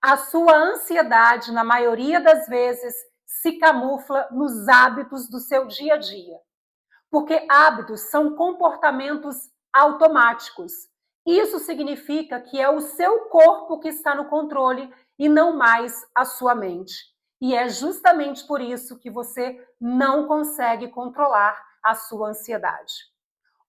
A sua ansiedade, na maioria das vezes, se camufla nos hábitos do seu dia a dia. Porque hábitos são comportamentos automáticos. Isso significa que é o seu corpo que está no controle e não mais a sua mente. E é justamente por isso que você não consegue controlar a sua ansiedade.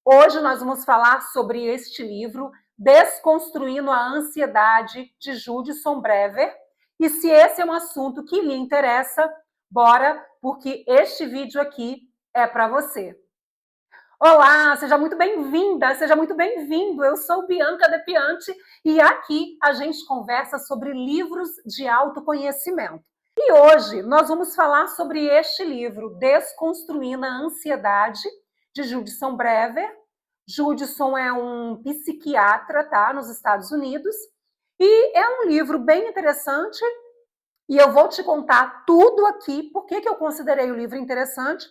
Hoje nós vamos falar sobre este livro, Desconstruindo a Ansiedade, de Judson Brever. E se esse é um assunto que lhe interessa, bora, porque este vídeo aqui é para você. Olá, seja muito bem-vinda, seja muito bem-vindo. Eu sou Bianca Depiante e aqui a gente conversa sobre livros de autoconhecimento. E hoje nós vamos falar sobre este livro, Desconstruindo a Ansiedade, de Judson Brever. Judson é um psiquiatra, tá, nos Estados Unidos, e é um livro bem interessante, e eu vou te contar tudo aqui, por que eu considerei o livro interessante.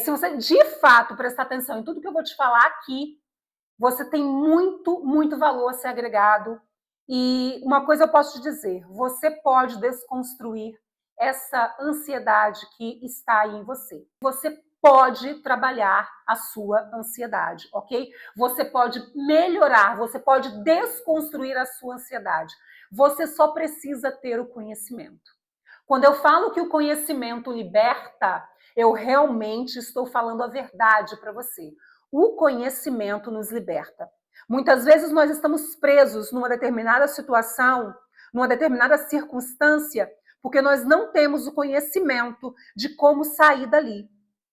Se você de fato prestar atenção em tudo que eu vou te falar aqui, você tem muito, muito valor a ser agregado. E uma coisa eu posso te dizer, você pode desconstruir essa ansiedade que está aí em você. Você pode trabalhar a sua ansiedade, ok? Você pode melhorar, você pode desconstruir a sua ansiedade. Você só precisa ter o conhecimento. Quando eu falo que o conhecimento liberta, eu realmente estou falando a verdade para você. O conhecimento nos liberta. Muitas vezes nós estamos presos numa determinada situação, numa determinada circunstância, porque nós não temos o conhecimento de como sair dali.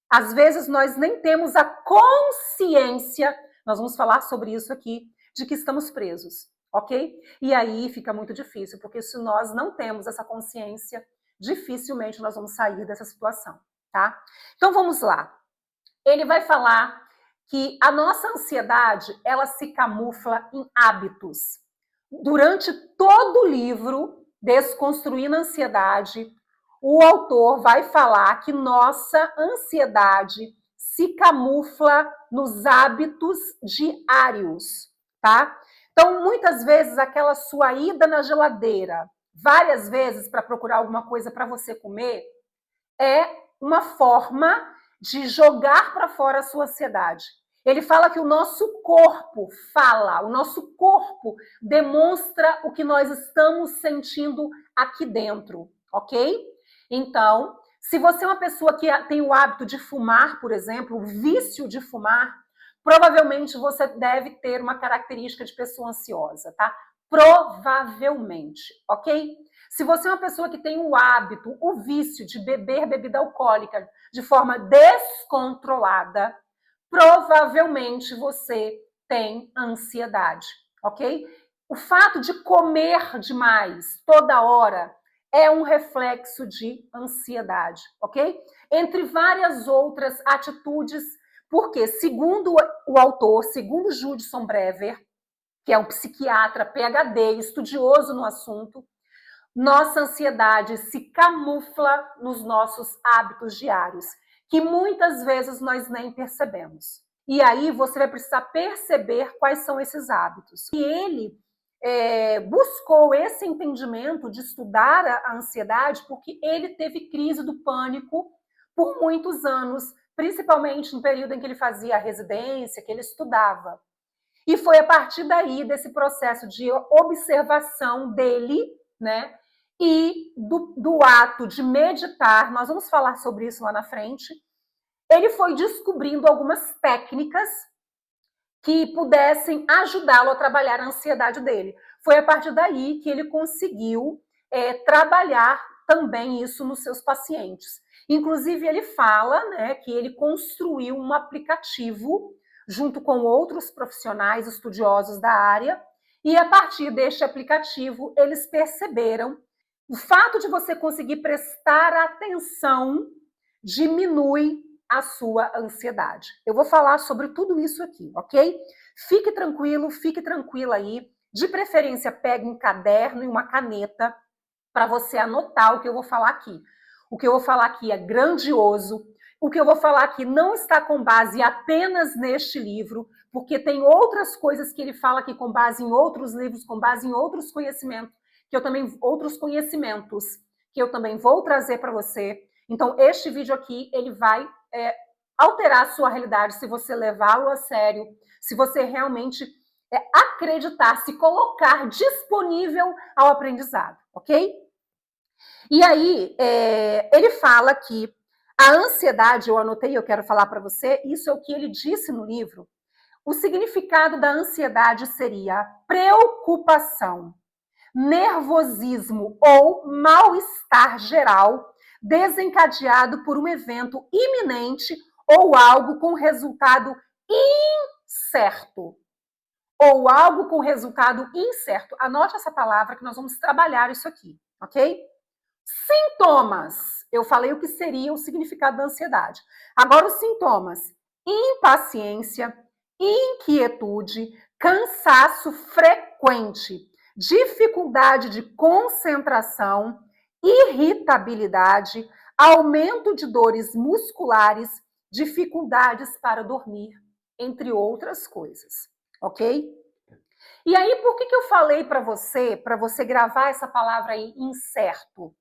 Às vezes nós nem temos a consciência, nós vamos falar sobre isso aqui, de que estamos presos, ok? E aí fica muito difícil, porque se nós não temos essa consciência, dificilmente nós vamos sair dessa situação, tá? Então vamos lá. Ele vai falar que a nossa ansiedade, ela se camufla em hábitos. Durante todo o livro, Desconstruindo a Ansiedade, o autor vai falar que nossa ansiedade se camufla nos hábitos diários, tá? Então, muitas vezes, aquela sua ida na geladeira, várias vezes para procurar alguma coisa para você comer, é uma forma de jogar para fora a sua ansiedade. Ele fala que o nosso corpo fala, o nosso corpo demonstra o que nós estamos sentindo aqui dentro, ok? Então, se você é uma pessoa que tem o hábito de fumar, por exemplo, o vício de fumar, provavelmente você deve ter uma característica de pessoa ansiosa, tá? Provavelmente, ok? Se você é uma pessoa que tem o hábito, o vício de beber bebida alcoólica de forma descontrolada, provavelmente você tem ansiedade, ok? O fato de comer demais toda hora é um reflexo de ansiedade, ok? Entre várias outras atitudes, porque, segundo o autor, segundo Judson Brever, que é um psiquiatra, PhD, estudioso no assunto, nossa ansiedade se camufla nos nossos hábitos diários, que muitas vezes nós nem percebemos. E aí você vai precisar perceber quais são esses hábitos. E ele buscou esse entendimento de estudar a ansiedade porque ele teve crise do pânico por muitos anos, principalmente no período em que ele fazia a residência, que ele estudava. E foi a partir daí, desse processo de observação dele, né, e do ato de meditar, nós vamos falar sobre isso lá na frente, ele foi descobrindo algumas técnicas que pudessem ajudá-lo a trabalhar a ansiedade dele. Foi a partir daí que ele conseguiu trabalhar também isso nos seus pacientes. Inclusive, ele fala, né, que ele construiu um aplicativo junto com outros profissionais estudiosos da área, e a partir deste aplicativo, eles perceberam o fato de você conseguir prestar atenção diminui a sua ansiedade. Eu vou falar sobre tudo isso aqui, ok? Fique tranquilo, fique tranquila aí. De preferência, pegue um caderno e uma caneta para você anotar o que eu vou falar aqui. O que eu vou falar aqui é grandioso. O que eu vou falar aqui não está com base apenas neste livro, porque tem outras coisas que ele fala aqui com base em outros livros, com base em outros conhecimentos, que eu também outros conhecimentos que eu também vou trazer para você. Então, este vídeo aqui, ele vai alterar a sua realidade se você levá-lo a sério, se você realmente acreditar, se colocar disponível ao aprendizado, ok? E aí, ele fala que a ansiedade, eu anotei, eu quero falar para você, isso é o que ele disse no livro. O significado da ansiedade seria preocupação, nervosismo ou mal-estar geral desencadeado por um evento iminente ou algo com resultado incerto. Ou algo com resultado incerto. Anote essa palavra que nós vamos trabalhar isso aqui, ok? Sintomas. Eu falei o que seria o significado da ansiedade. Agora os sintomas. Impaciência, inquietude, cansaço frequente, dificuldade de concentração, irritabilidade, aumento de dores musculares, dificuldades para dormir, entre outras coisas, ok? E aí, por que eu falei para você gravar essa palavra aí, incerto?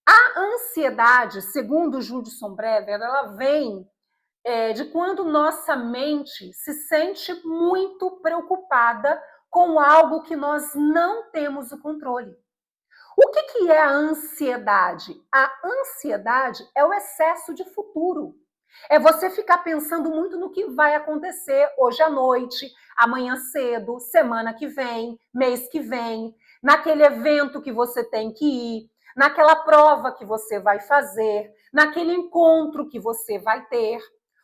A ansiedade, segundo Judson Brever, ela vem de quando nossa mente se sente muito preocupada com algo que nós não temos o controle. O que é a ansiedade? A ansiedade é o excesso de futuro. É você ficar pensando muito no que vai acontecer hoje à noite, amanhã cedo, semana que vem, mês que vem, naquele evento que você tem que ir, naquela prova que você vai fazer, naquele encontro que você vai ter,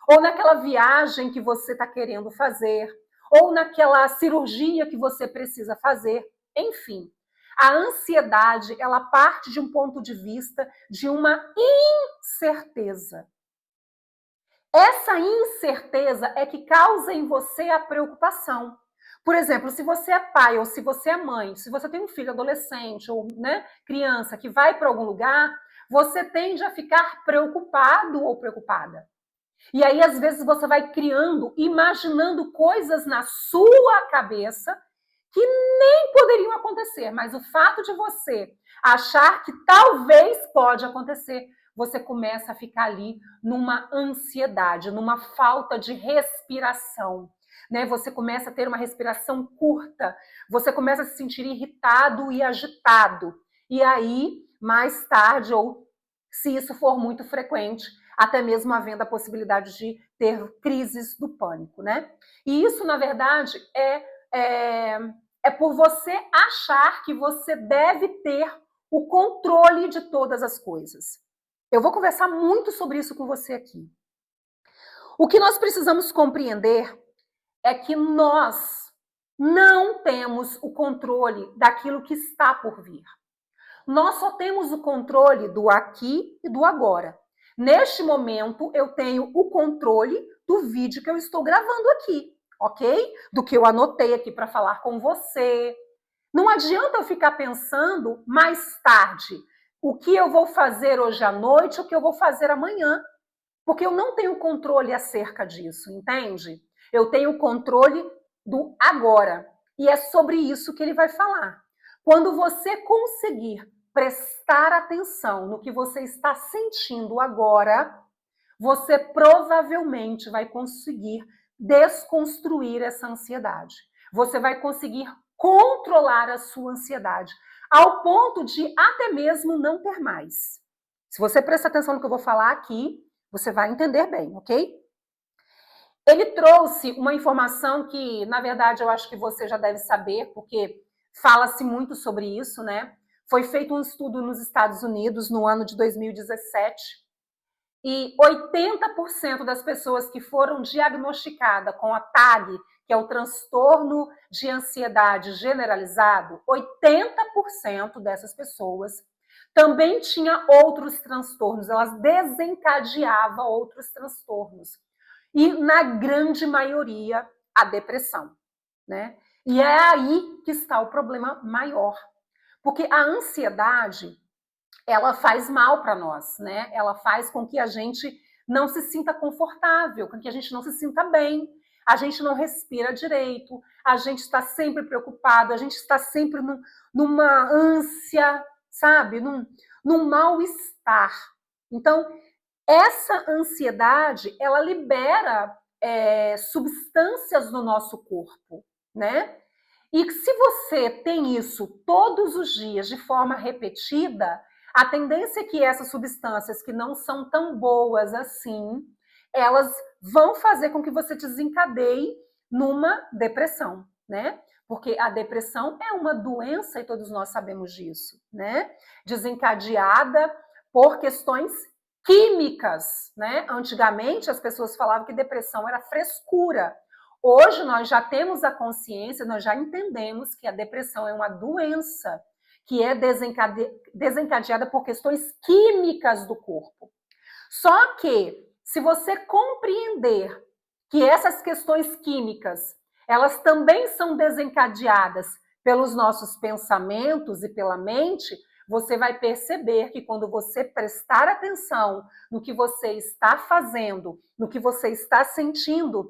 ou naquela viagem que você está querendo fazer, ou naquela cirurgia que você precisa fazer, enfim. A ansiedade, ela parte de um ponto de vista de uma incerteza. Essa incerteza é que causa em você a preocupação. Por exemplo, se você é pai ou se você é mãe, se você tem um filho adolescente ou criança que vai para algum lugar, você tende a ficar preocupado ou preocupada. E aí, às vezes, você vai criando, imaginando coisas na sua cabeça que nem poderiam acontecer, mas o fato de você achar que talvez pode acontecer, você começa a ficar ali numa ansiedade, numa falta de respiração, né? Você começa a ter uma respiração curta, você começa a se sentir irritado e agitado. E aí, mais tarde, ou se isso for muito frequente, até mesmo havendo a possibilidade de ter crises do pânico, né? E isso, na verdade, é por você achar que você deve ter o controle de todas as coisas. Eu vou conversar muito sobre isso com você aqui. O que nós precisamos compreender é que nós não temos o controle daquilo que está por vir. Nós só temos o controle do aqui e do agora. Neste momento, eu tenho o controle do vídeo que eu estou gravando aqui, ok? Do que eu anotei aqui para falar com você. Não adianta eu ficar pensando mais tarde o que eu vou fazer hoje à noite, o que eu vou fazer amanhã, porque eu não tenho controle acerca disso, entende? Eu tenho controle do agora. E é sobre isso que ele vai falar. Quando você conseguir prestar atenção no que você está sentindo agora, você provavelmente vai conseguir desconstruir essa ansiedade. Você vai conseguir controlar a sua ansiedade, ao ponto de até mesmo não ter mais. Se você prestar atenção no que eu vou falar aqui, você vai entender bem, ok? Ele trouxe uma informação que, na verdade, eu acho que você já deve saber, porque fala-se muito sobre isso, né? Foi feito um estudo nos Estados Unidos no ano de 2017 e 80% das pessoas que foram diagnosticadas com a TAG, que é o transtorno de ansiedade generalizado, 80% dessas pessoas também tinha outros transtornos, elas desencadeavam outros transtornos. E, na grande maioria, a depressão, né? E é aí que está o problema maior. Porque a ansiedade, ela faz mal para nós, né? Ela faz com que a gente não se sinta confortável, com que a gente não se sinta bem. a gente não respira direito, a gente está sempre preocupado, a gente está sempre numa ânsia, sabe? Num mal-estar. Então, essa ansiedade, ela libera substâncias no nosso corpo, né? E se você tem isso todos os dias de forma repetida, a tendência é que essas substâncias que não são tão boas assim, elas vão fazer com que você desencadeie numa depressão, né? Porque a depressão é uma doença e todos nós sabemos disso, né? Desencadeada por questões químicas, né? Antigamente as pessoas falavam que depressão era frescura. Hoje nós já temos a consciência, nós já entendemos que a depressão é uma doença que é desencadeada por questões químicas do corpo. Só que, se você compreender que essas questões químicas, elas também são desencadeadas pelos nossos pensamentos e pela mente, você vai perceber que quando você prestar atenção no que você está fazendo, no que você está sentindo,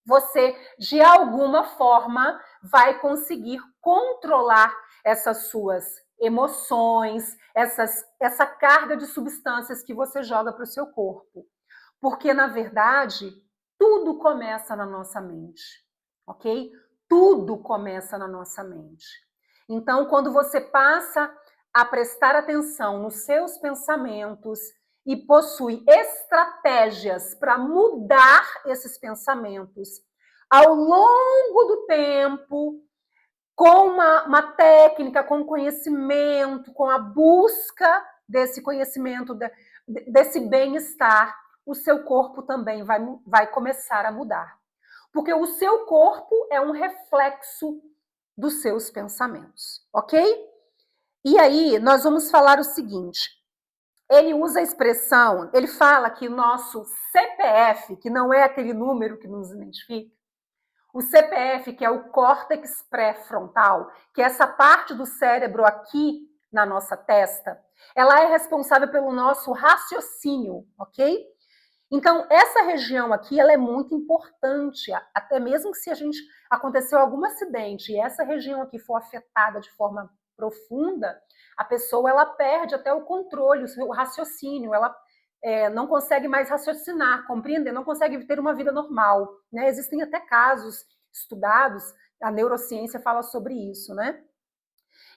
você, de alguma forma, vai conseguir controlar essas suas emoções, essa carga de substâncias que você joga para o seu corpo. Porque, na verdade, tudo começa na nossa mente, ok? Tudo começa na nossa mente. Então, quando você passa a prestar atenção nos seus pensamentos e possui estratégias para mudar esses pensamentos ao longo do tempo, com uma técnica, com conhecimento, com a busca desse conhecimento, desse bem-estar, o seu corpo também vai começar a mudar. Porque o seu corpo é um reflexo dos seus pensamentos, ok? E aí, nós vamos falar o seguinte, ele usa a expressão, ele fala que o nosso CPF, que não é aquele número que nos identifica, o CPF, que é o córtex pré-frontal, que é essa parte do cérebro aqui na nossa testa, ela é responsável pelo nosso raciocínio, ok? Então, essa região aqui, ela é muito importante, até mesmo que se a gente aconteceu algum acidente e essa região aqui for afetada de forma profunda, a pessoa, ela perde até o controle, o raciocínio, ela não consegue mais raciocinar, compreender, não consegue ter uma vida normal, né? Existem até casos estudados, a neurociência fala sobre isso, né?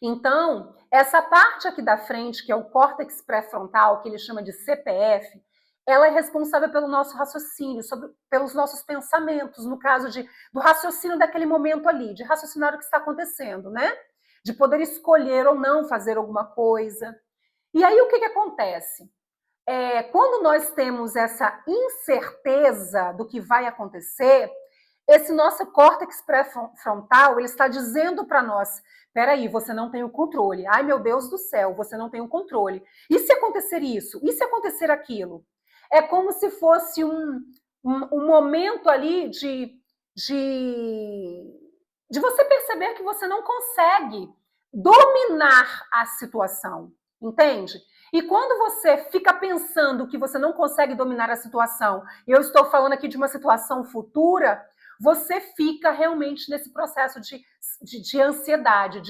Então, essa parte aqui da frente, que é o córtex pré-frontal, que ele chama de CPF, ela é responsável pelo nosso raciocínio, pelos nossos pensamentos, no caso do raciocínio daquele momento ali, de raciocinar o que está acontecendo, né? De poder escolher ou não fazer alguma coisa. E aí, o que acontece? Quando nós temos essa incerteza do que vai acontecer, esse nosso córtex pré-frontal, ele está dizendo para nós, peraí, você não tem o controle. Ai, meu Deus do céu, você não tem o controle. E se acontecer isso? E se acontecer aquilo? É como se fosse um momento ali de você perceber que você não consegue dominar a situação, entende? E quando você fica pensando que você não consegue dominar a situação, e eu estou falando aqui de uma situação futura, você fica realmente nesse processo de ansiedade,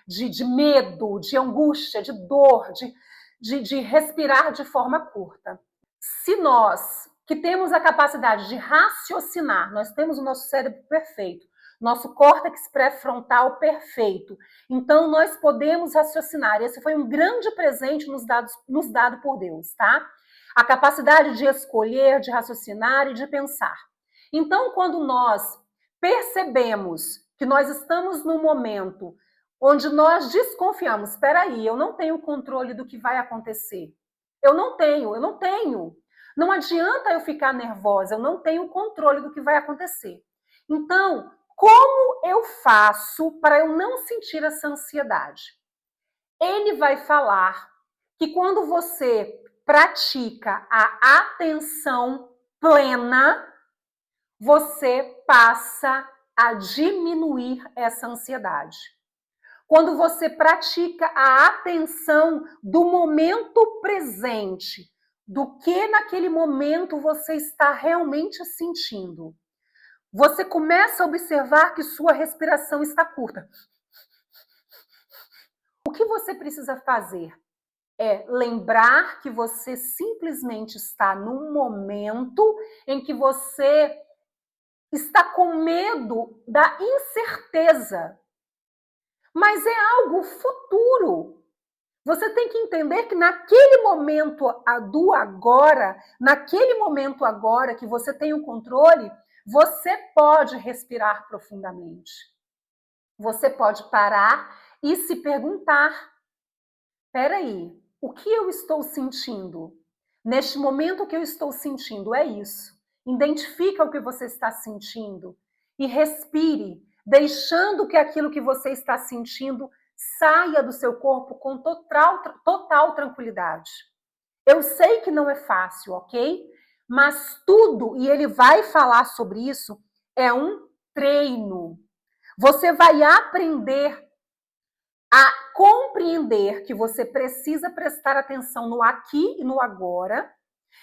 de medo, de angústia, de dor, de respirar de forma curta. Se nós, que temos a capacidade de raciocinar, nós temos o nosso cérebro perfeito, nosso córtex pré-frontal perfeito. Então, nós podemos raciocinar. Esse foi um grande presente nos dado por Deus, tá? A capacidade de escolher, de raciocinar e de pensar. Então, quando nós percebemos que nós estamos num momento onde nós desconfiamos, espera aí, eu não tenho controle do que vai acontecer. Eu não tenho. Não adianta eu ficar nervosa, eu não tenho controle do que vai acontecer. Então, como eu faço para eu não sentir essa ansiedade? Ele vai falar que quando você pratica a atenção plena, você passa a diminuir essa ansiedade. Quando você pratica a atenção do momento presente, do que naquele momento você está realmente sentindo, você começa a observar que sua respiração está curta. O que você precisa fazer é lembrar que você simplesmente está num momento em que você está com medo da incerteza, mas é algo futuro. Você tem que entender que naquele momento do agora, naquele momento agora que você tem o controle, você pode respirar profundamente. Você pode parar e se perguntar: peraí, o que eu estou sentindo? Neste momento, o que eu estou sentindo é isso. Identifica o que você está sentindo e respire, deixando que aquilo que você está sentindo saia do seu corpo com total tranquilidade. Eu sei que não é fácil, ok? Mas tudo, e ele vai falar sobre isso, é um treino. Você vai aprender a compreender que você precisa prestar atenção no aqui e no agora.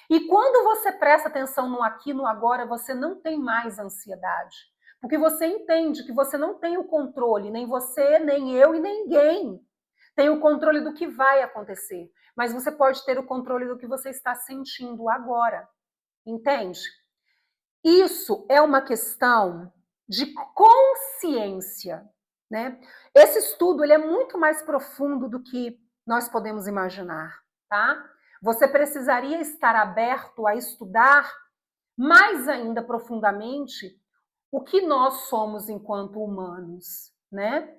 E quando você presta atenção no aqui e no agora, você não tem mais ansiedade. Porque você entende que você não tem o controle, nem você, nem eu e ninguém tem o controle do que vai acontecer. Mas você pode ter o controle do que você está sentindo agora. Entende? Isso é uma questão de consciência, né? Esse estudo ele é muito mais profundo do que nós podemos imaginar, tá? Você precisaria estar aberto a estudar mais ainda profundamente o que nós somos enquanto humanos, né?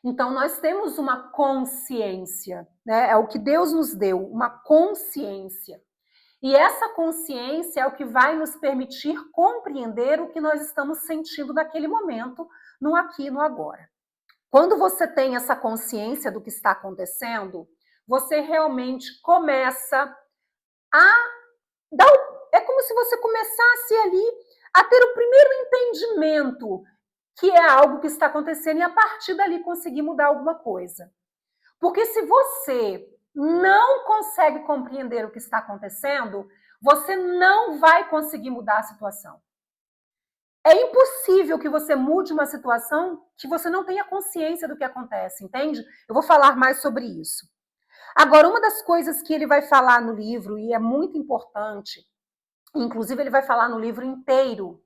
Então nós temos uma consciência, né? É o que Deus nos deu, uma consciência. E essa consciência é o que vai nos permitir compreender o que nós estamos sentindo naquele momento, no aqui e no agora. Quando você tem essa consciência do que está acontecendo, você realmente começa a dar. É como se você começasse ali a ter o primeiro entendimento que é algo que está acontecendo e a partir dali conseguir mudar alguma coisa. Porque se você não consegue compreender o que está acontecendo, você não vai conseguir mudar a situação. É impossível que você mude uma situação que você não tenha consciência do que acontece, entende? Eu vou falar mais sobre isso. Agora, uma das coisas que ele vai falar no livro, e é muito importante, inclusive ele vai falar no livro inteiro,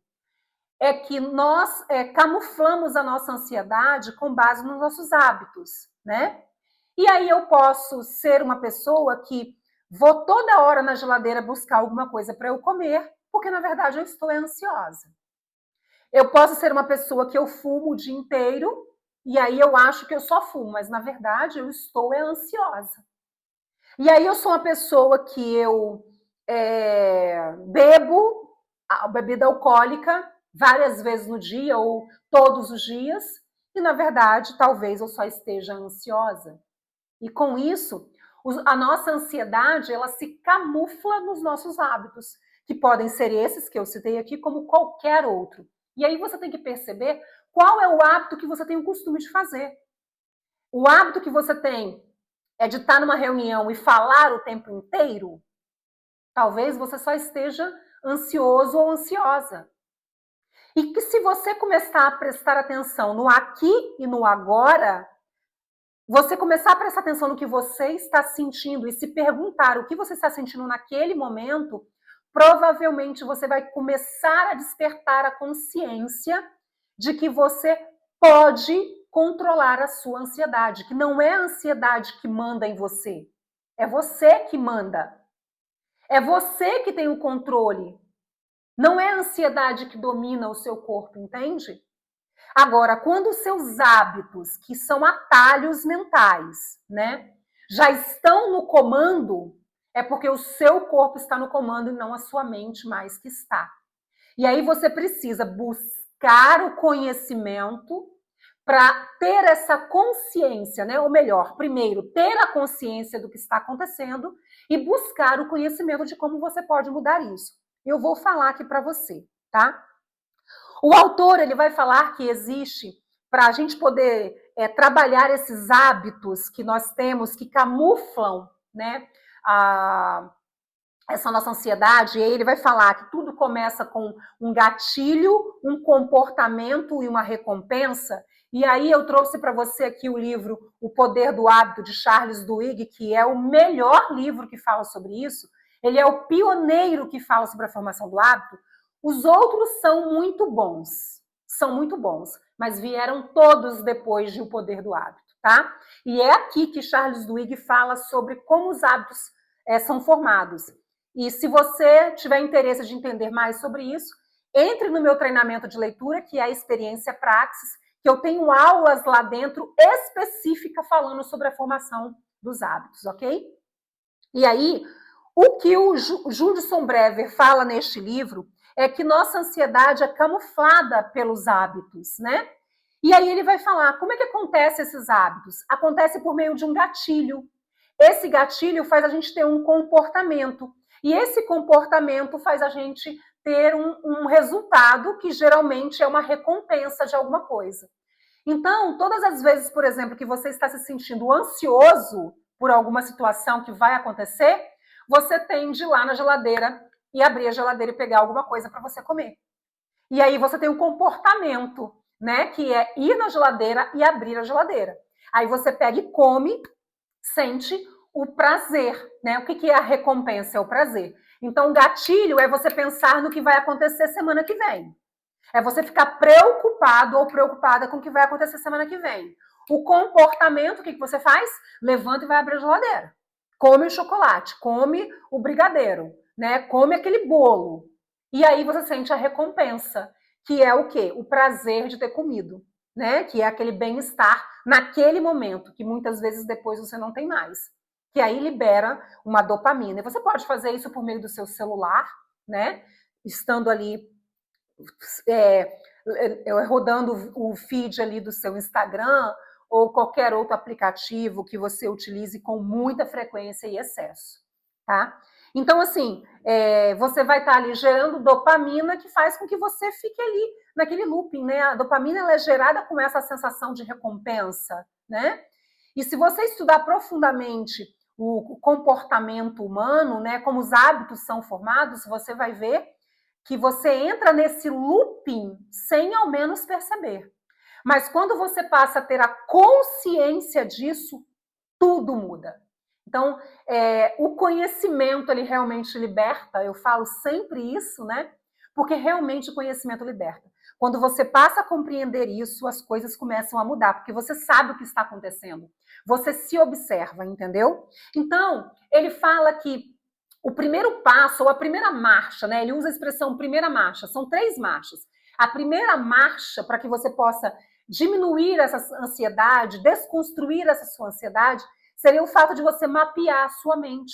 é que nós camuflamos a nossa ansiedade com base nos nossos hábitos, né? E aí eu posso ser uma pessoa que vou toda hora na geladeira buscar alguma coisa para eu comer, porque na verdade eu estou ansiosa. Eu posso ser uma pessoa que eu fumo o dia inteiro e aí eu acho que eu só fumo, mas na verdade eu estou ansiosa. E aí eu sou uma pessoa que eu bebo a bebida alcoólica várias vezes no dia ou todos os dias e na verdade talvez eu só esteja ansiosa. E com isso, a nossa ansiedade, ela se camufla nos nossos hábitos, que podem ser esses que eu citei aqui, como qualquer outro. E aí você tem que perceber qual é o hábito que você tem o costume de fazer. O hábito que você tem é de estar numa reunião e falar o tempo inteiro? Talvez você só esteja ansioso ou ansiosa. E que se você começar a prestar atenção no aqui e no agora, você começar a prestar atenção no que você está sentindo e se perguntar o que você está sentindo naquele momento, provavelmente você vai começar a despertar a consciência de que você pode controlar a sua ansiedade, que não é a ansiedade que manda em você, é você que manda. É você que tem o controle. Não é a ansiedade que domina o seu corpo, entende? Agora, quando os seus hábitos, que são atalhos mentais, né, já estão no comando, é porque o seu corpo está no comando e não a sua mente mais que está. E aí você precisa buscar o conhecimento para ter essa consciência, né? Ou melhor, primeiro, ter a consciência do que está acontecendo e buscar o conhecimento de como você pode mudar isso. Eu vou falar aqui para você, tá? O autor ele vai falar que existe, para a gente poder trabalhar esses hábitos que nós temos, que camuflam, né, essa nossa ansiedade, e aí ele vai falar que tudo começa com um gatilho, um comportamento e uma recompensa. E aí eu trouxe para você aqui o livro O Poder do Hábito, de Charles Duhigg, que é o melhor livro que fala sobre isso. Ele é o pioneiro que fala sobre a formação do hábito. Os outros são muito bons, mas vieram todos depois de O Poder do Hábito, tá? E é aqui que Charles Duhigg fala sobre como os hábitos são formados. E se você tiver interesse de entender mais sobre isso, entre no meu treinamento de leitura, que é a Experiência Praxis, que eu tenho aulas lá dentro específicas falando sobre a formação dos hábitos, ok? E aí, o que o Judson Brever fala neste livro é que nossa ansiedade é camuflada pelos hábitos, né? E aí ele vai falar, como é que acontece esses hábitos? Acontece por meio de um gatilho. Esse gatilho faz a gente ter um comportamento. E esse comportamento faz a gente ter um resultado que geralmente é uma recompensa de alguma coisa. Então, todas as vezes, por exemplo, que você está se sentindo ansioso por alguma situação que vai acontecer, você tende ir lá na geladeira e abrir a geladeira e pegar alguma coisa para você comer. E aí você tem um comportamento, né, que é ir na geladeira e abrir a geladeira. Aí você pega e come, sente o prazer, né? O que é a recompensa? É o prazer. Então, o gatilho é você pensar no que vai acontecer semana que vem. É você ficar preocupado ou preocupada com o que vai acontecer semana que vem. O comportamento, o que você faz? Levanta e vai abrir a geladeira. Come o chocolate, come o brigadeiro, né? Come aquele bolo. E aí você sente a recompensa, que é o quê? O prazer de ter comido, né? Que é aquele bem-estar naquele momento, que muitas vezes depois você não tem mais. Que aí libera uma dopamina. E você pode fazer isso por meio do seu celular, né? Estando ali rodando o feed ali do seu Instagram ou qualquer outro aplicativo que você utilize com muita frequência e excesso, tá? Então, assim, você vai estar ali gerando dopamina que faz com que você fique ali naquele looping, né? A dopamina ela é gerada com essa sensação de recompensa, né? E se você estudar profundamente o comportamento humano, né, como os hábitos são formados, você vai ver que você entra nesse looping sem ao menos perceber. Mas quando você passa a ter a consciência disso, tudo muda. Então, o conhecimento, ele realmente liberta, eu falo sempre isso, né? Porque realmente o conhecimento liberta. Quando você passa a compreender isso, as coisas começam a mudar, porque você sabe o que está acontecendo. Você se observa, entendeu? Então, ele fala que o primeiro passo, ou a primeira marcha, né? Ele usa a expressão primeira marcha, são 3 marchas. A primeira marcha, para que você possa diminuir essa ansiedade, desconstruir essa sua ansiedade, seria o fato de você mapear a sua mente.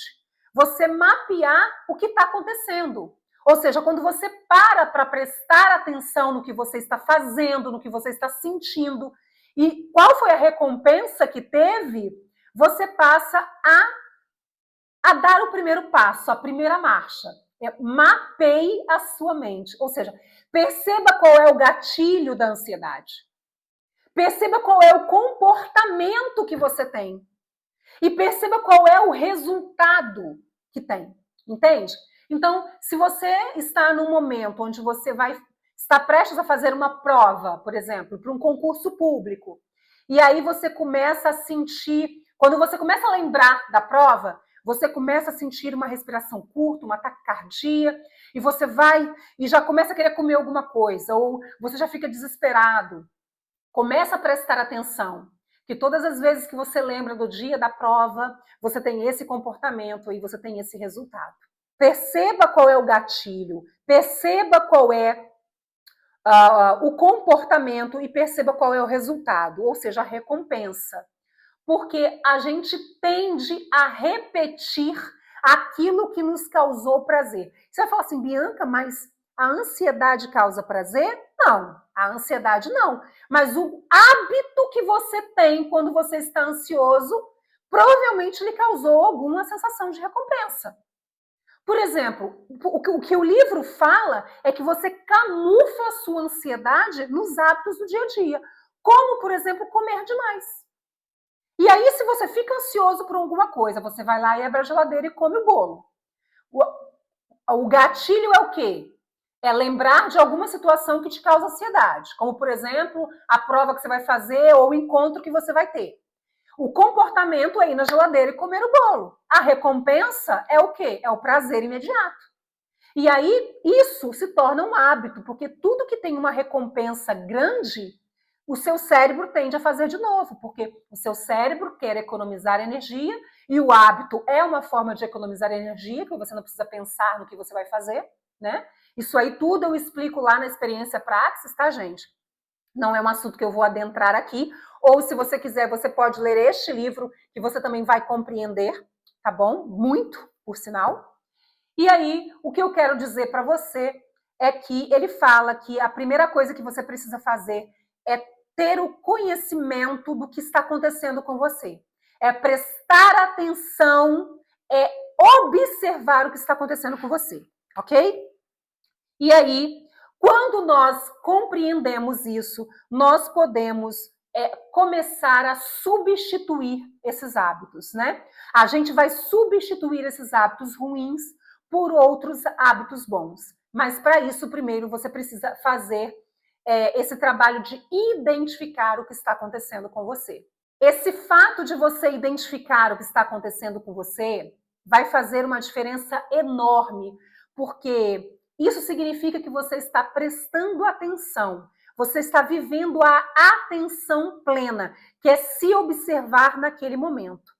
Você mapear o que está acontecendo. Ou seja, quando você para prestar atenção no que você está fazendo, no que você está sentindo, e qual foi a recompensa que teve, você passa a dar o primeiro passo, a primeira marcha. Mapeie a sua mente. Ou seja, perceba qual é o gatilho da ansiedade. Perceba qual é o comportamento que você tem. E perceba qual é o resultado que tem. Entende? Então, se você está num momento onde você está prestes a fazer uma prova, por exemplo, para um concurso público, e aí você começa a sentir, quando você começa a lembrar da prova, você começa a sentir uma respiração curta, uma taquicardia, e você vai e já começa a querer comer alguma coisa, ou você já fica desesperado. Começa a prestar atenção, que todas as vezes que você lembra do dia da prova, você tem esse comportamento e você tem esse resultado. Perceba qual é o gatilho, perceba qual é o comportamento e perceba qual é o resultado, ou seja, a recompensa. Porque a gente tende a repetir aquilo que nos causou prazer. Você vai falar assim, Bianca, mas a ansiedade causa prazer? Não, a ansiedade não. Mas o hábito que você tem quando você está ansioso provavelmente lhe causou alguma sensação de recompensa. Por exemplo, o que o livro fala é que você camufla a sua ansiedade nos hábitos do dia a dia. Como, por exemplo, comer demais. E aí, se você fica ansioso por alguma coisa, você vai lá e abre a geladeira e come o bolo. O gatilho é o quê? É lembrar de alguma situação que te causa ansiedade, como, por exemplo, a prova que você vai fazer ou o encontro que você vai ter. O comportamento é ir na geladeira e comer o bolo. A recompensa é o quê? É o prazer imediato. E aí isso se torna um hábito, porque tudo que tem uma recompensa grande, o seu cérebro tende a fazer de novo, porque o seu cérebro quer economizar energia e o hábito é uma forma de economizar energia, que você não precisa pensar no que você vai fazer, né? Isso aí tudo eu explico lá na experiência Praxis, tá, gente? Não é um assunto que eu vou adentrar aqui, ou se você quiser, você pode ler este livro, que você também vai compreender, tá bom? Muito, por sinal. E aí, o que eu quero dizer para você é que ele fala que a primeira coisa que você precisa fazer é ter o conhecimento do que está acontecendo com você. É prestar atenção, é observar o que está acontecendo com você, ok? E aí, quando nós compreendemos isso, nós podemos começar a substituir esses hábitos, né? A gente vai substituir esses hábitos ruins por outros hábitos bons. Mas para isso, primeiro, você precisa fazer esse trabalho de identificar o que está acontecendo com você. Esse fato de você identificar o que está acontecendo com você vai fazer uma diferença enorme, porque isso significa que você está prestando atenção, você está vivendo a atenção plena, que é se observar naquele momento.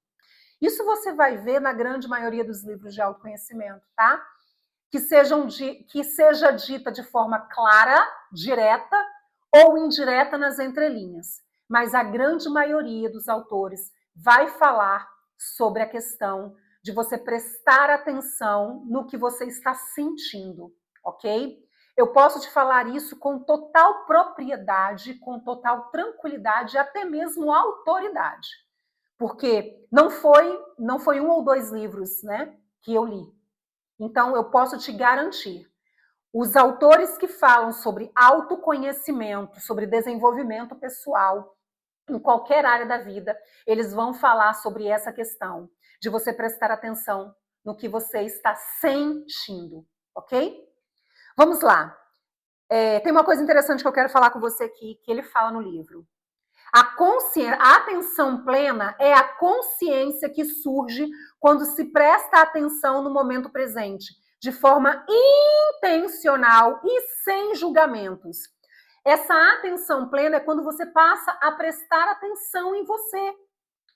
Isso você vai ver na grande maioria dos livros de autoconhecimento, tá? Que seja dita de forma clara, direta ou indireta nas entrelinhas. Mas a grande maioria dos autores vai falar sobre a questão de você prestar atenção no que você está sentindo, ok? Eu posso te falar isso com total propriedade, com total tranquilidade e até mesmo autoridade. Porque não foi um ou dois livros, né, que eu li. Então, eu posso te garantir, os autores que falam sobre autoconhecimento, sobre desenvolvimento pessoal, em qualquer área da vida, eles vão falar sobre essa questão de você prestar atenção no que você está sentindo, ok? Vamos lá. Tem uma coisa interessante que eu quero falar com você aqui, que ele fala no livro. A atenção plena é a consciência que surge quando se presta atenção no momento presente, de forma intencional e sem julgamentos. Essa atenção plena é quando você passa a prestar atenção em você.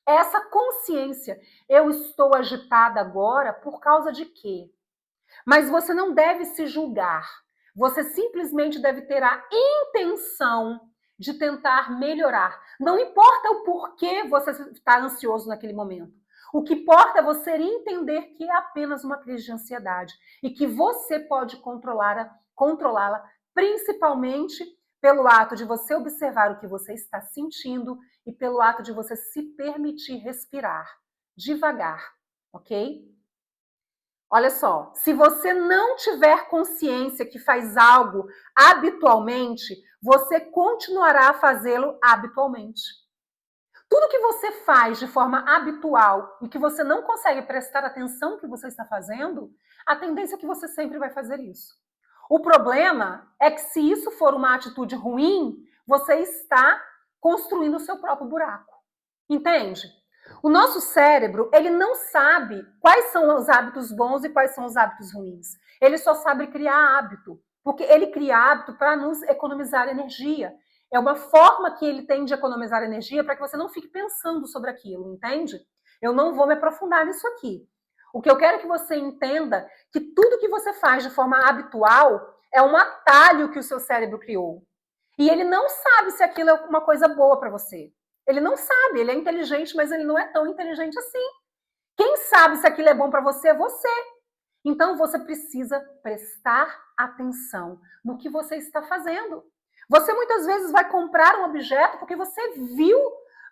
Essa consciência. Eu estou agitada agora por causa de quê? Mas você não deve se julgar. Você simplesmente deve ter a intenção de tentar melhorar. Não importa o porquê você está ansioso naquele momento. O que importa é você entender que é apenas uma crise de ansiedade e que você pode controlá-la, principalmente pelo ato de você observar o que você está sentindo e pelo ato de você se permitir respirar devagar, ok? Olha só, se você não tiver consciência que faz algo habitualmente, você continuará a fazê-lo habitualmente. Tudo que você faz de forma habitual e que você não consegue prestar atenção no que você está fazendo, a tendência é que você sempre vai fazer isso. O problema é que se isso for uma atitude ruim, você está construindo o seu próprio buraco. Entende? O nosso cérebro, ele não sabe quais são os hábitos bons e quais são os hábitos ruins. Ele só sabe criar hábito, porque ele cria hábito para nos economizar energia. É uma forma que ele tem de economizar energia para que você não fique pensando sobre aquilo, entende? Eu não vou me aprofundar nisso aqui. O que eu quero que você entenda é que tudo que você faz de forma habitual é um atalho que o seu cérebro criou. E ele não sabe se aquilo é uma coisa boa para você. Ele não sabe, ele é inteligente, mas ele não é tão inteligente assim. Quem sabe se aquilo é bom para você é você. Então você precisa prestar atenção no que você está fazendo. Você muitas vezes vai comprar um objeto porque você viu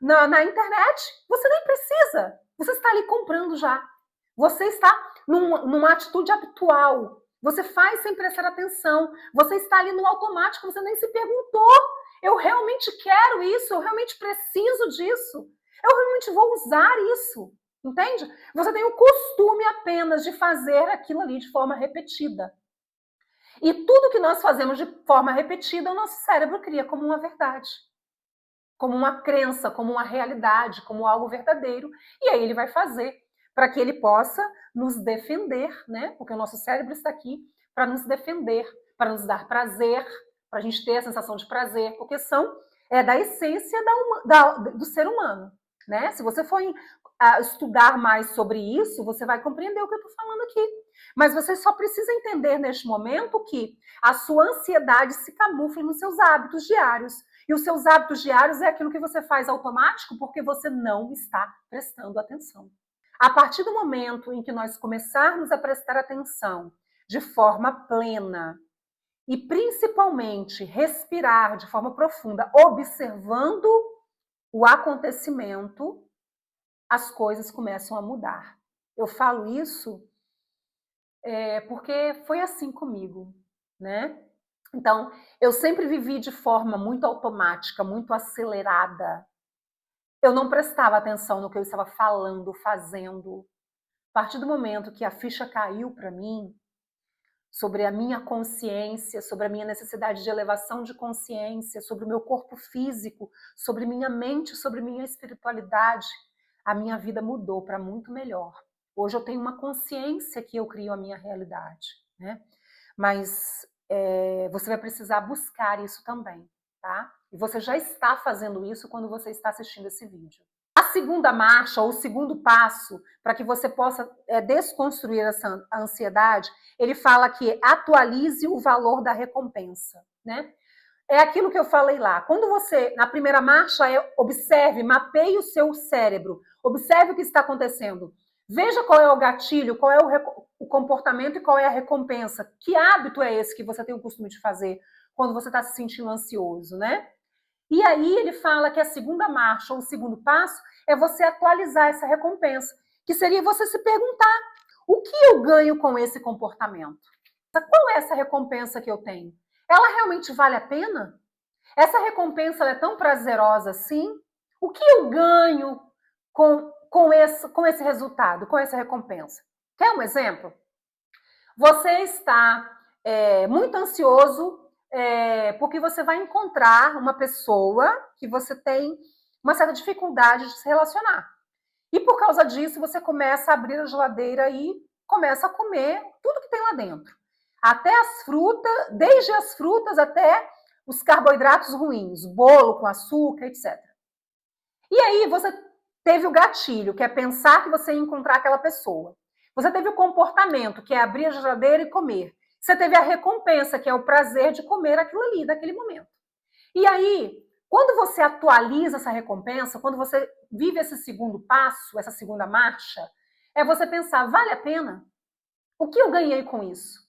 na internet. Você nem precisa. Você está ali comprando já. Você está numa atitude habitual. Você faz sem prestar atenção. Você está ali no automático, você nem se perguntou. Eu realmente quero isso, eu realmente preciso disso. Eu realmente vou usar isso. Entende? Você tem o costume apenas de fazer aquilo ali de forma repetida. E tudo que nós fazemos de forma repetida, o nosso cérebro cria como uma verdade, como uma crença, como uma realidade, como algo verdadeiro. E aí ele vai fazer para que ele possa nos defender, né? Porque o nosso cérebro está aqui para nos defender, para nos dar prazer, para a gente ter a sensação de prazer, porque são da essência do ser humano, né? Se você for estudar mais sobre isso, você vai compreender o que eu estou falando aqui. Mas você só precisa entender neste momento que a sua ansiedade se camufla nos seus hábitos diários. E os seus hábitos diários é aquilo que você faz automático porque você não está prestando atenção. A partir do momento em que nós começarmos a prestar atenção de forma plena e principalmente respirar de forma profunda, observando o acontecimento, as coisas começam a mudar. Eu falo isso porque foi assim comigo, né? Então, eu sempre vivi de forma muito automática, muito acelerada. Eu não prestava atenção no que eu estava falando, fazendo. A partir do momento que a ficha caiu para mim, sobre a minha consciência, sobre a minha necessidade de elevação de consciência, sobre o meu corpo físico, sobre minha mente, sobre minha espiritualidade, a minha vida mudou para muito melhor. Hoje eu tenho uma consciência que eu crio a minha realidade, né? Mas você vai precisar buscar isso também, tá? E você já está fazendo isso quando você está assistindo esse vídeo. A segunda marcha, ou o segundo passo, para que você possa desconstruir essa ansiedade, ele fala que atualize o valor da recompensa, né? É aquilo que eu falei lá. Quando você, na primeira marcha, observe, mapeie o seu cérebro, observe o que está acontecendo. Veja qual é o gatilho, qual é o comportamento e qual é a recompensa. Que hábito é esse que você tem o costume de fazer quando você está se sentindo ansioso, né? E aí ele fala que a segunda marcha, ou o segundo passo, é você atualizar essa recompensa, que seria você se perguntar: o que eu ganho com esse comportamento? Qual é essa recompensa que eu tenho? Ela realmente vale a pena? Essa recompensa é tão prazerosa assim? O que eu ganho com esse resultado, com essa recompensa? Quer um exemplo? Você está muito ansioso porque você vai encontrar uma pessoa que você tem uma certa dificuldade de se relacionar. E por causa disso, você começa a abrir a geladeira e começa a comer tudo que tem lá dentro. Até as frutas, desde as frutas até os carboidratos ruins, bolo com açúcar, etc. E aí você teve o gatilho, que é pensar que você ia encontrar aquela pessoa. Você teve o comportamento, que é abrir a geladeira e comer. Você teve a recompensa, que é o prazer de comer aquilo ali, naquele momento. E aí, quando você atualiza essa recompensa, quando você vive esse segundo passo, essa segunda marcha, é você pensar, vale a pena? O que eu ganhei com isso?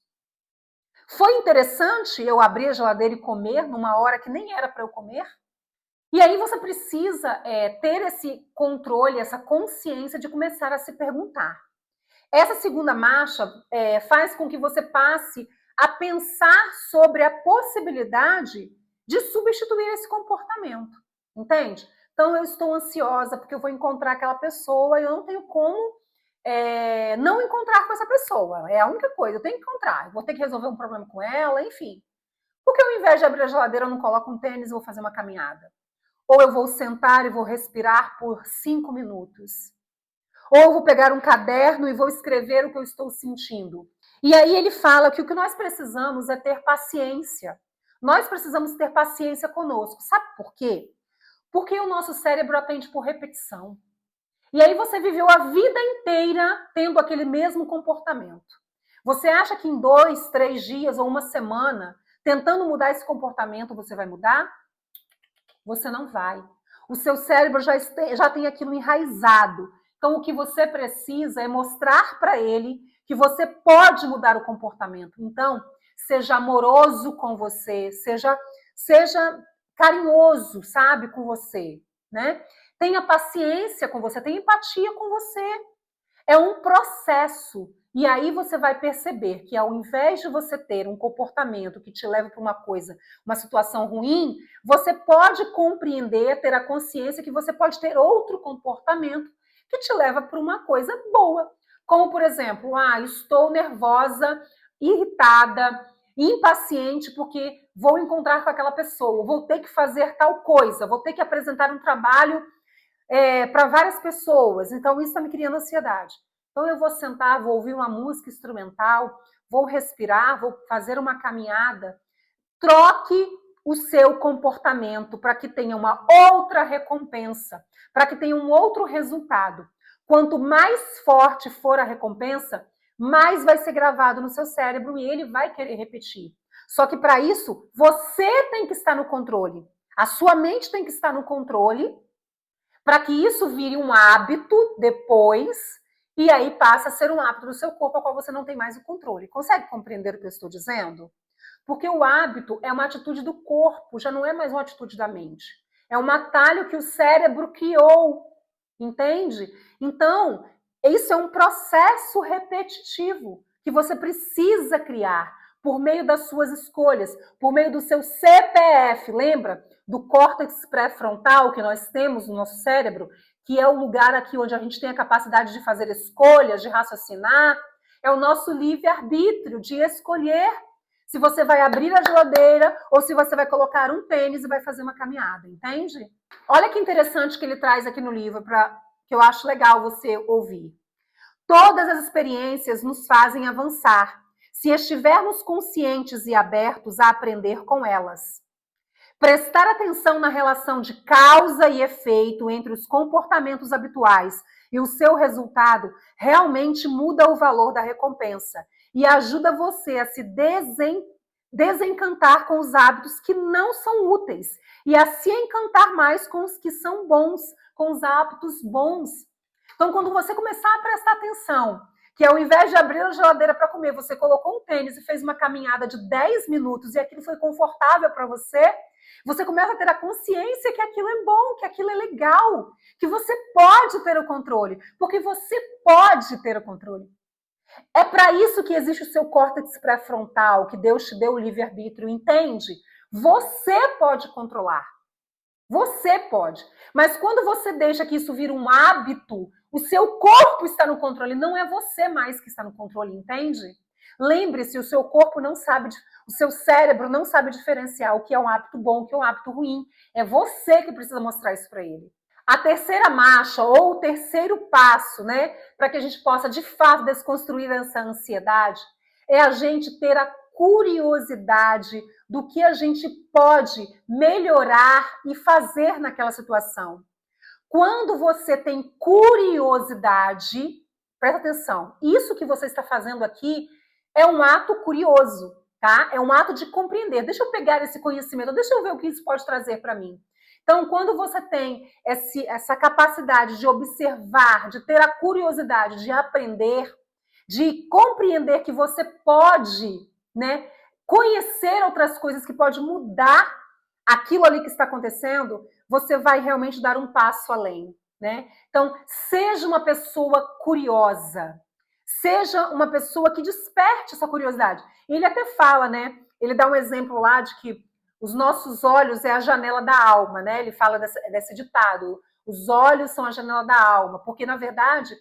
Foi interessante eu abrir a geladeira e comer numa hora que nem era para eu comer? E aí você precisa ter esse controle, essa consciência de começar a se perguntar. Essa segunda marcha faz com que você passe a pensar sobre a possibilidade de substituir esse comportamento, entende? Então, eu estou ansiosa porque eu vou encontrar aquela pessoa e eu não tenho como não encontrar com essa pessoa. É a única coisa, eu tenho que encontrar. Eu vou ter que resolver um problema com ela, enfim. Porque ao invés de abrir a geladeira, eu não coloco um tênis e vou fazer uma caminhada. Ou eu vou sentar e vou respirar por 5 minutos. Ou eu vou pegar um caderno e vou escrever o que eu estou sentindo. E aí ele fala que o que nós precisamos é ter paciência. Nós precisamos ter paciência conosco. Sabe por quê? Porque o nosso cérebro aprende por repetição. E aí você viveu a vida inteira tendo aquele mesmo comportamento. Você acha que em 2, 3 dias ou uma semana, tentando mudar esse comportamento, você vai mudar? Você não vai. O seu cérebro já tem aquilo enraizado. Então, o que você precisa é mostrar para ele que você pode mudar o comportamento. Então, seja amoroso com você, seja carinhoso, sabe, com você, né? Tenha paciência com você, tenha empatia com você. É um processo. E aí você vai perceber que ao invés de você ter um comportamento que te leva para uma coisa, uma situação ruim, você pode compreender, ter a consciência que você pode ter outro comportamento que te leva para uma coisa boa. Como, por exemplo, estou nervosa, irritada, impaciente porque vou encontrar com aquela pessoa, vou ter que fazer tal coisa, vou ter que apresentar um trabalho para várias pessoas. Então, isso está me criando ansiedade. Então, eu vou sentar, vou ouvir uma música instrumental, vou respirar, vou fazer uma caminhada. Troque o seu comportamento para que tenha uma outra recompensa, para que tenha um outro resultado. Quanto mais forte for a recompensa, mais vai ser gravado no seu cérebro e ele vai querer repetir. Só que para isso, você tem que estar no controle. A sua mente tem que estar no controle para que isso vire um hábito depois e aí passa a ser um hábito do seu corpo ao qual você não tem mais o controle. Consegue compreender o que eu estou dizendo? Porque o hábito é uma atitude do corpo, já não é mais uma atitude da mente. É um atalho que o cérebro criou, entende? Então, isso é um processo repetitivo que você precisa criar por meio das suas escolhas, por meio do seu CPF, lembra? Do córtex pré-frontal que nós temos no nosso cérebro, que é o lugar aqui onde a gente tem a capacidade de fazer escolhas, de raciocinar, é o nosso livre-arbítrio de escolher se você vai abrir a geladeira ou se você vai colocar um tênis e vai fazer uma caminhada, entende? Olha que interessante que ele traz aqui no livro, que eu acho legal você ouvir. Todas as experiências nos fazem avançar, se estivermos conscientes e abertos a aprender com elas. Prestar atenção na relação de causa e efeito entre os comportamentos habituais e o seu resultado realmente muda o valor da recompensa e ajuda você a se desencantar com os hábitos que não são úteis e a se encantar mais com os que são bons, com os hábitos bons. Então, quando você começar a prestar atenção, que ao invés de abrir a geladeira para comer, você colocou um tênis e fez uma caminhada de 10 minutos e aquilo foi confortável para você, você começa a ter a consciência que aquilo é bom, que aquilo é legal, que você pode ter o controle, porque você pode ter o controle. É para isso que existe o seu córtex pré-frontal, que Deus te deu o livre-arbítrio, entende? Você pode controlar. Você pode. Mas quando você deixa que isso vira um hábito, o seu corpo está no controle, não é você mais que está no controle, entende? Lembre-se, o seu corpo não sabe, o seu cérebro não sabe diferenciar o que é um hábito bom, o que é um hábito ruim. É você que precisa mostrar isso para ele. A terceira marcha, ou o terceiro passo, né, para que a gente possa, de fato, desconstruir essa ansiedade, é a gente ter a curiosidade do que a gente pode melhorar e fazer naquela situação. Quando você tem curiosidade, presta atenção, isso que você está fazendo aqui é um ato curioso, tá? É um ato de compreender. Deixa eu pegar esse conhecimento, deixa eu ver o que isso pode trazer para mim. Então, quando você tem essa capacidade de observar, de ter a curiosidade de aprender, de compreender que você pode, né, conhecer outras coisas que pode mudar aquilo ali que está acontecendo, você vai realmente dar um passo além, né? Então, seja uma pessoa curiosa, seja uma pessoa que desperte essa curiosidade. Ele até fala, né? Ele dá um exemplo lá de que os nossos olhos é a janela da alma, né? Ele fala desse ditado, os olhos são a janela da alma, porque, na verdade,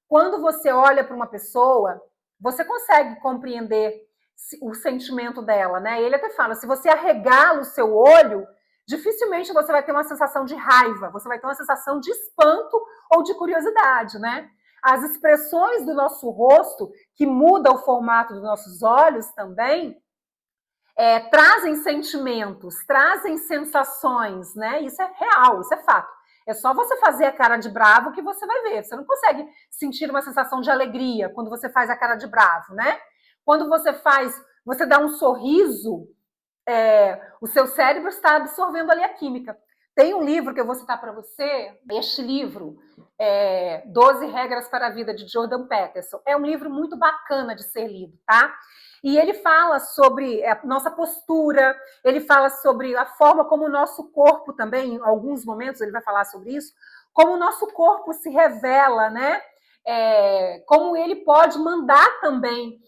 quando você olha para uma pessoa, você consegue compreender o sentimento dela, né? Ele até fala, se você arregala o seu olho, dificilmente você vai ter uma sensação de raiva, você vai ter uma sensação de espanto ou de curiosidade, né? As expressões do nosso rosto, que muda o formato dos nossos olhos também, trazem sentimentos, trazem sensações, né? Isso é real, isso é fato. É só você fazer a cara de bravo que você vai ver. Você não consegue sentir uma sensação de alegria quando você faz a cara de bravo, né? Quando você dá um sorriso, o seu cérebro está absorvendo ali a química. Tem um livro que eu vou citar para você, este livro, 12 Regras para a Vida, de Jordan Peterson. É um livro muito bacana de ser lido, tá? E ele fala sobre a nossa postura, ele fala sobre a forma como o nosso corpo também, em alguns momentos ele vai falar sobre isso, como o nosso corpo se revela, né? Como ele pode mandar também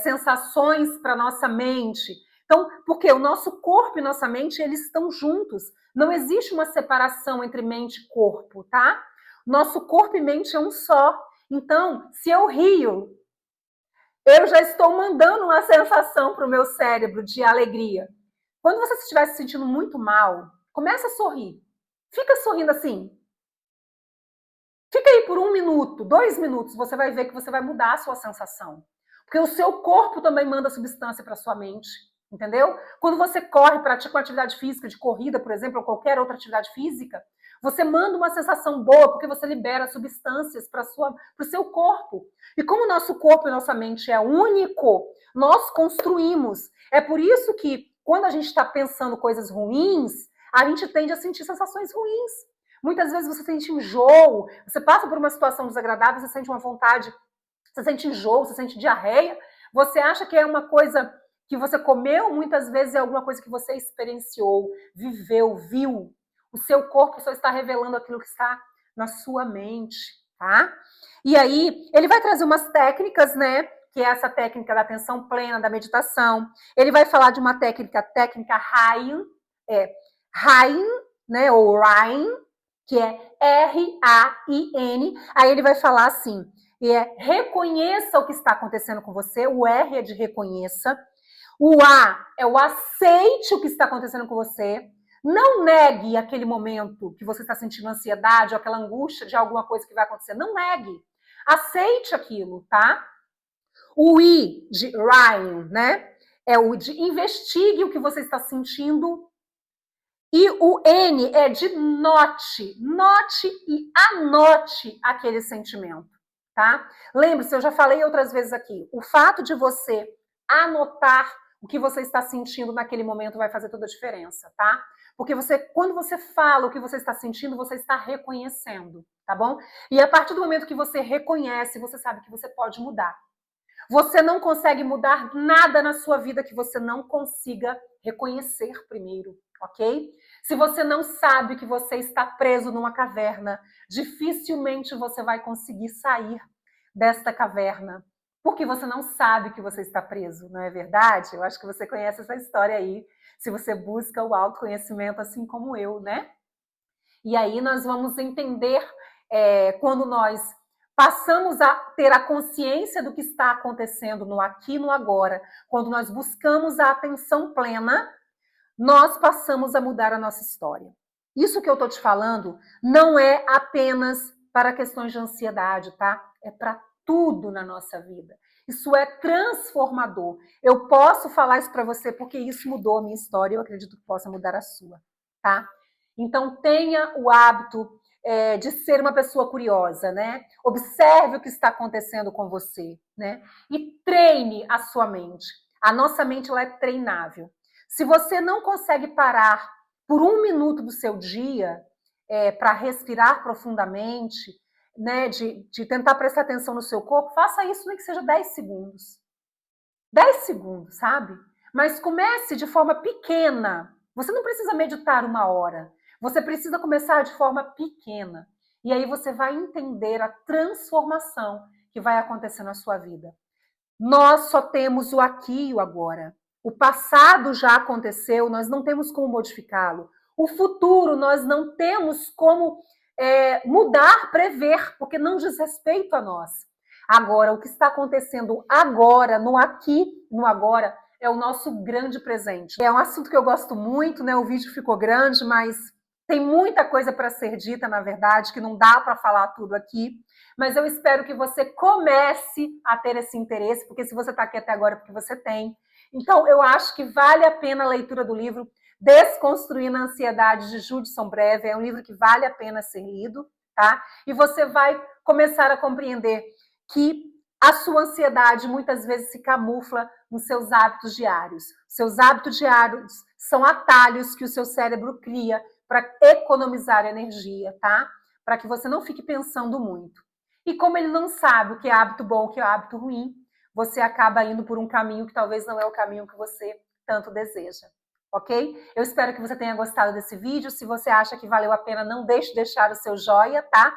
sensações para a nossa mente. Então, porque o nosso corpo e nossa mente, eles estão juntos. Não existe uma separação entre mente e corpo, tá? Nosso corpo e mente é um só. Então, se eu rio, eu já estou mandando uma sensação para o meu cérebro de alegria. Quando você estiver se sentindo muito mal, comece a sorrir. Fica sorrindo assim. Fica aí por 1 minuto, 2 minutos, você vai ver que você vai mudar a sua sensação. Porque o seu corpo também manda substância para a sua mente, entendeu? Quando você corre, pratica uma atividade física, de corrida, por exemplo, ou qualquer outra atividade física, você manda uma sensação boa, porque você libera substâncias para o seu corpo. E como o nosso corpo e nossa mente é único, nós construímos. É por isso que, quando a gente está pensando coisas ruins, a gente tende a sentir sensações ruins. Muitas vezes você sente enjoo, você passa por uma situação desagradável, você sente uma vontade, você sente enjoo, você sente diarreia, você acha que é uma coisa que você comeu, muitas vezes é alguma coisa que você experienciou, viveu, viu. O seu corpo só está revelando aquilo que está na sua mente, tá? E aí, ele vai trazer umas técnicas, né? Que é essa técnica da atenção plena, da meditação. Ele vai falar de uma técnica Rain, Rain, né? Ou Rain, que é R-A-I-N. Aí ele vai falar assim, reconheça o que está acontecendo com você, o R é de reconheça, o A é o aceite o que está acontecendo com você, não negue aquele momento que você está sentindo ansiedade ou aquela angústia de alguma coisa que vai acontecer, não negue, aceite aquilo, tá? O I de Ryan, né? É o de investigue o que você está sentindo. E o N é de note. Note e anote aquele sentimento, tá? Lembre-se, eu já falei outras vezes aqui, o fato de você anotar o que você está sentindo naquele momento vai fazer toda a diferença, tá? Porque quando você fala o que você está sentindo, você está reconhecendo, tá bom? E a partir do momento que você reconhece, você sabe que você pode mudar. Você não consegue mudar nada na sua vida que você não consiga reconhecer primeiro, ok? Se você não sabe que você está preso numa caverna, dificilmente você vai conseguir sair desta caverna, porque você não sabe que você está preso, não é verdade? Eu acho que você conhece essa história aí, se você busca o autoconhecimento assim como eu, né? E aí nós vamos entender quando nós passamos a ter a consciência do que está acontecendo no aqui e no agora, quando nós buscamos a atenção plena, nós passamos a mudar a nossa história. Isso que eu estou te falando não é apenas para questões de ansiedade, tá? É para tudo na nossa vida. Isso é transformador. Eu posso falar isso para você porque isso mudou a minha história e eu acredito que possa mudar a sua, tá? Então tenha o hábito de ser uma pessoa curiosa, né? Observe o que está acontecendo com você, né? E treine a sua mente. A nossa mente ela é treinável. Se você não consegue parar por 1 minuto do seu dia para respirar profundamente, né, de tentar prestar atenção no seu corpo, faça isso nem que seja 10 segundos. 10 segundos, sabe? Mas comece de forma pequena. Você não precisa meditar 1 hora. Você precisa começar de forma pequena. E aí você vai entender a transformação que vai acontecer na sua vida. Nós só temos o aqui e o agora. O passado já aconteceu, nós não temos como modificá-lo. O futuro nós não temos como mudar, prever, porque não diz respeito a nós. Agora, o que está acontecendo agora, no aqui, no agora, é o nosso grande presente. É um assunto que eu gosto muito, né? O vídeo ficou grande, mas tem muita coisa para ser dita, na verdade, que não dá para falar tudo aqui. Mas eu espero que você comece a ter esse interesse, porque se você está aqui até agora é porque você tem. Então, eu acho que vale a pena a leitura do livro Desconstruindo a Ansiedade, de Judson Breve. É um livro que vale a pena ser lido, tá? E você vai começar a compreender que a sua ansiedade muitas vezes se camufla nos seus hábitos diários. Seus hábitos diários são atalhos que o seu cérebro cria para economizar energia, tá? Para que você não fique pensando muito. E como ele não sabe o que é hábito bom, o que é hábito ruim, você acaba indo por um caminho que talvez não é o caminho que você tanto deseja, ok? Eu espero que você tenha gostado desse vídeo. Se você acha que valeu a pena, não deixe de deixar o seu joinha, tá?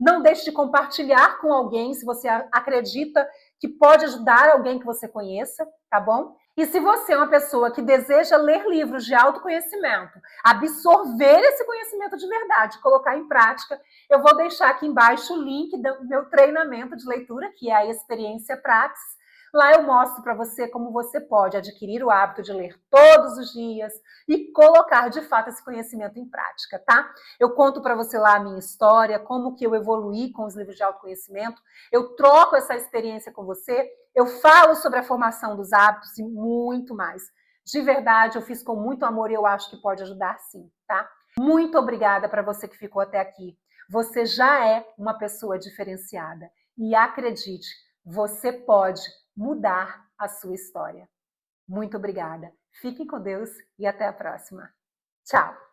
Não deixe de compartilhar com alguém se você acredita que pode ajudar alguém que você conheça, tá bom? E se você é uma pessoa que deseja ler livros de autoconhecimento, absorver esse conhecimento de verdade, colocar em prática, eu vou deixar aqui embaixo o link do meu treinamento de leitura, que é a Experiência Praxis. Lá eu mostro para você como você pode adquirir o hábito de ler todos os dias e colocar de fato esse conhecimento em prática, tá? Eu conto para você lá a minha história, como que eu evoluí com os livros de autoconhecimento, eu troco essa experiência com você, eu falo sobre a formação dos hábitos e muito mais. De verdade, eu fiz com muito amor e eu acho que pode ajudar sim, tá? Muito obrigada para você que ficou até aqui. Você já é uma pessoa diferenciada. E acredite, você pode mudar a sua história. Muito obrigada. Fiquem com Deus e até a próxima. Tchau!